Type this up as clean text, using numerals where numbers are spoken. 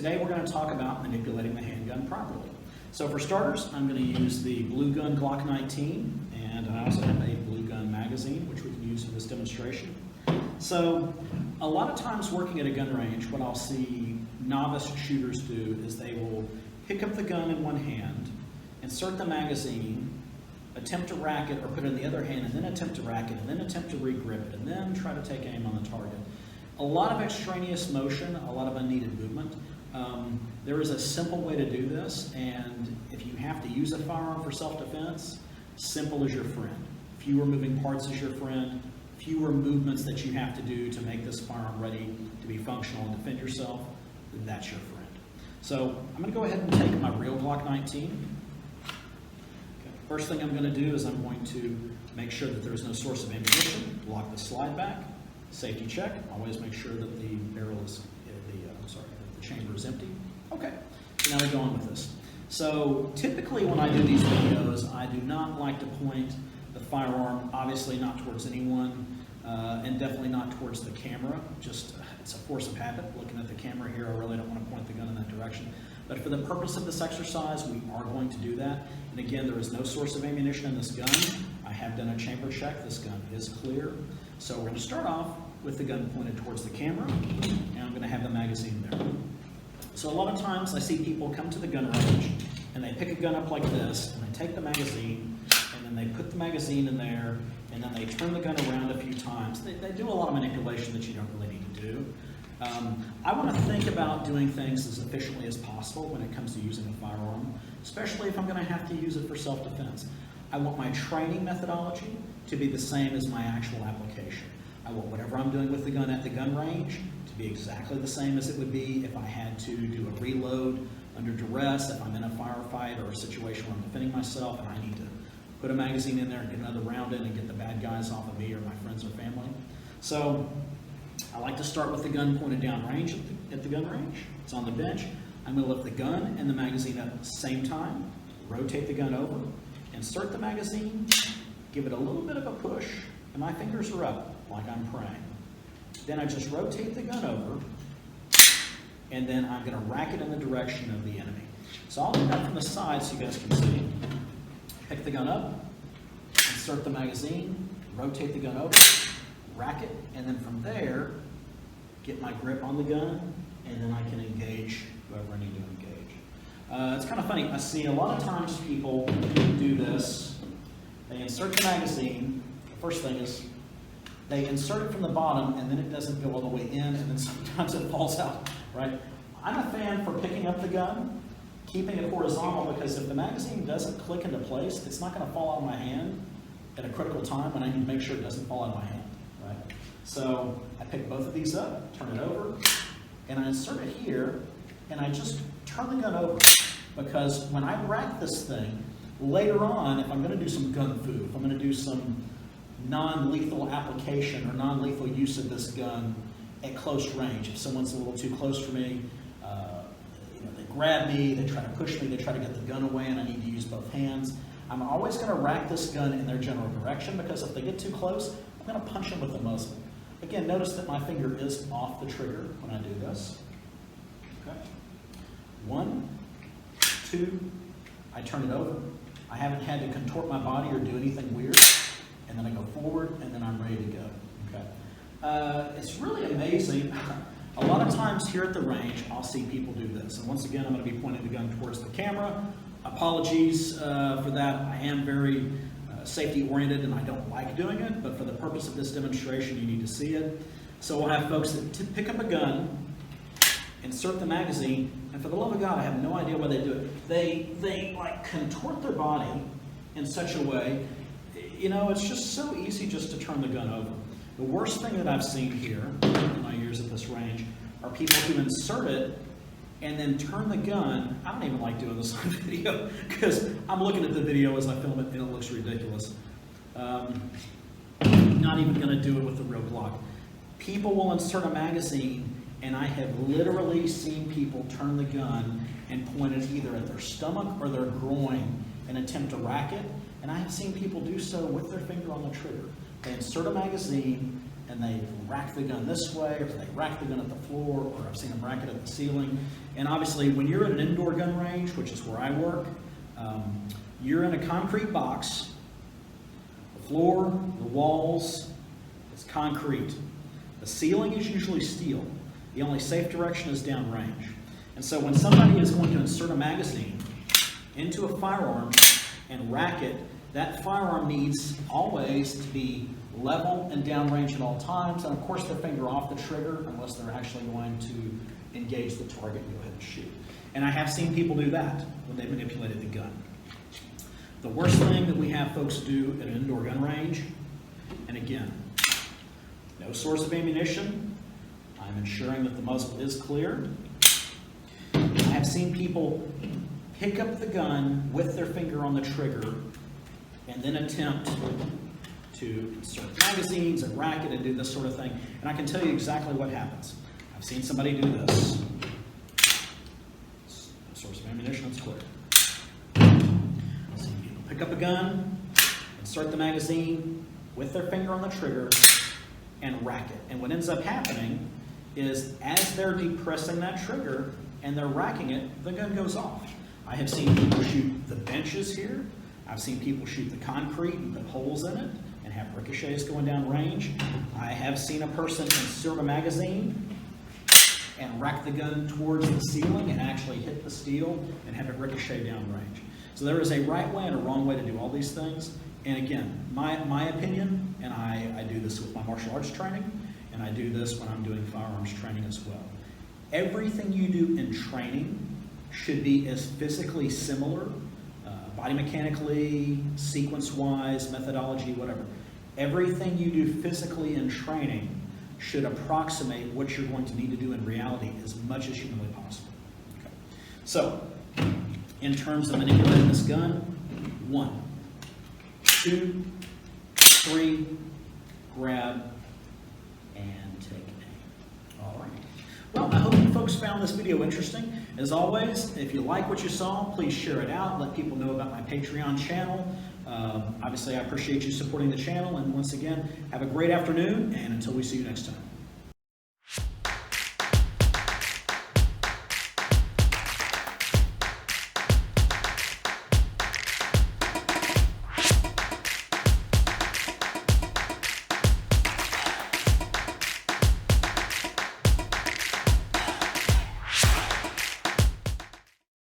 today we're going to talk about manipulating the handgun properly. So for starters, I'm going to use the Blue Gun Glock 19, and I also have a Blue Gun magazine, which we can use for this demonstration. So a lot of times working at a gun range, what I'll see novice shooters do is they will pick up the gun in one hand, insert the magazine, attempt to rack it or put it in the other hand, and then attempt to rack it, and then attempt to re-grip it, and then try to take aim on the target. A lot of extraneous motion, a lot of unneeded movement. There is a simple way to do this, and if you have to use a firearm for self-defense, simple is your friend. Fewer moving parts is your friend, fewer movements that you have to do to make this firearm ready to be functional and defend yourself, that's your friend. So I'm going to go ahead and take my real Glock 19. First thing I'm going to do is I'm going to make sure that there is no source of ammunition, lock the slide back, safety check, always make sure that the barrel is, the chamber is empty. Okay, so now we go on with this. So typically when I do these videos, I do not like to point the firearm, obviously not towards anyone, and definitely not towards the camera. Just, it's a force of habit. Looking at the camera here, I really don't want to point the gun in that direction. But for the purpose of this exercise, we are going to do that. And again, there is no source of ammunition in this gun. I have done a chamber check. This gun is clear. So we're going to start off with the gun pointed towards the camera, and I'm going to have the magazine there. So a lot of times I see people come to the gun range, and they pick a gun up like this, and they take the magazine, and then they put the magazine in there, and then they turn the gun around a few times. They do a lot of manipulation that you don't really need to do. I want to think about doing things as efficiently as possible when it comes to using a firearm, especially if I'm going to have to use it for self-defense. I want my training methodology to be the same as my actual application. I want whatever I'm doing with the gun at the gun range to be exactly the same as it would be if I had to do a reload under duress, if I'm in a firefight or a situation where I'm defending myself and I need to put a magazine in there and get another round in and get the bad guys off of me or my friends or family. So I like to start with the gun pointed down range at the gun range. It's on the bench. I'm going to lift the gun and the magazine up at the same time, rotate the gun over, insert the magazine, give it a little bit of a push, and my fingers are up like I'm praying. Then I just rotate the gun over, and then I'm going to rack it in the direction of the enemy. So I'll do that from the side so you guys can see. Pick the gun up, insert the magazine, rotate the gun over, rack it, and then from there, get my grip on the gun, and then I can engage whoever I need to engage. It's kind of funny. I see a lot of times people do this. They insert the magazine. The first thing is they insert it from the bottom, and then it doesn't go all the way in, and then sometimes it falls out, right? I'm a fan for picking up the gun, keeping it horizontal, because if the magazine doesn't click into place, it's not going to fall out of my hand at a critical time when I need to make sure it doesn't fall out of my hand. Right? So I pick both of these up, turn it over, and I insert it here, and I just turn the gun over, because when I rack this thing, later on, if I'm going to do some gun fu, if I'm going to do some non-lethal application or non-lethal use of this gun at close range, if someone's a little too close for me, they grab me, they try to push me, they try to get the gun away, and I need to use both hands, I'm always going to rack this gun in their general direction, because if they get too close, I'm going to punch them with the muzzle. Again, notice that my finger is off the trigger when I do this. Okay. 1, 2, I turn it over. I haven't had to contort my body or do anything weird. And then I go forward, and then I'm ready to go. Okay. It's really amazing. A lot of times here at the range, I'll see people do this. And once again, I'm going to be pointing the gun towards the camera. Apologies for that. I am very safety oriented and I don't like doing it, but for the purpose of this demonstration, you need to see it. So we'll have folks that pick up a gun, insert the magazine, and for the love of God, I have no idea why they do it. They like contort their body in such a way, it's just so easy just to turn the gun over. The worst thing that I've seen here in my years at this range are people who insert it and then turn the gun. I don't even like doing this on video because I'm looking at the video as I film it and it looks ridiculous. Not even going to do it with the real Glock. People will insert a magazine, and I have literally seen people turn the gun and point it either at their stomach or their groin and attempt to rack it. And I have seen people do so with their finger on the trigger. They insert a magazine, and they rack the gun this way, or they rack the gun at the floor, or I've seen them rack it at the ceiling. And obviously, when you're at an indoor gun range, which is where I work, you're in a concrete box. The floor, the walls, it's concrete. The ceiling is usually steel. The only safe direction is downrange. And so when somebody is going to insert a magazine into a firearm and rack it, that firearm needs always to be level and downrange at all times, and of course their finger off the trigger unless they're actually going to engage the target and go ahead and shoot. And I have seen people do that when they manipulated the gun. The worst thing that we have folks do at an indoor gun range, and again, no source of ammunition, I'm ensuring that the muzzle is clear. I have seen people pick up the gun with their finger on the trigger and then attempt to insert magazines and rack it and do this sort of thing. And I can tell you exactly what happens. I've seen somebody do this. No source of ammunition, it's clear. I've seen people pick up a gun, insert the magazine with their finger on the trigger, and rack it. And what ends up happening is as they're depressing that trigger and they're racking it, the gun goes off. I have seen people shoot the benches here. I've seen people shoot the concrete and put holes in it and have ricochets going down range. I have seen a person insert a magazine and rack the gun towards the ceiling and actually hit the steel and have it ricochet down range. So there is a right way and a wrong way to do all these things. And again, my opinion, and I do this with my martial arts training, and I do this when I'm doing firearms training as well. Everything you do in training should be as physically similar, body mechanically, sequence-wise, methodology, whatever. Everything you do physically in training should approximate what you're going to need to do in reality as much as humanly possible. Okay. So, in terms of manipulating this gun, 1, 2, 3, grab, and take aim. All right. Well, I hope you folks found this video interesting. As always, if you like what you saw, please share it out. Let people know about my Patreon channel. Obviously, I appreciate you supporting the channel. And once again, have a great afternoon, and until we see you next time.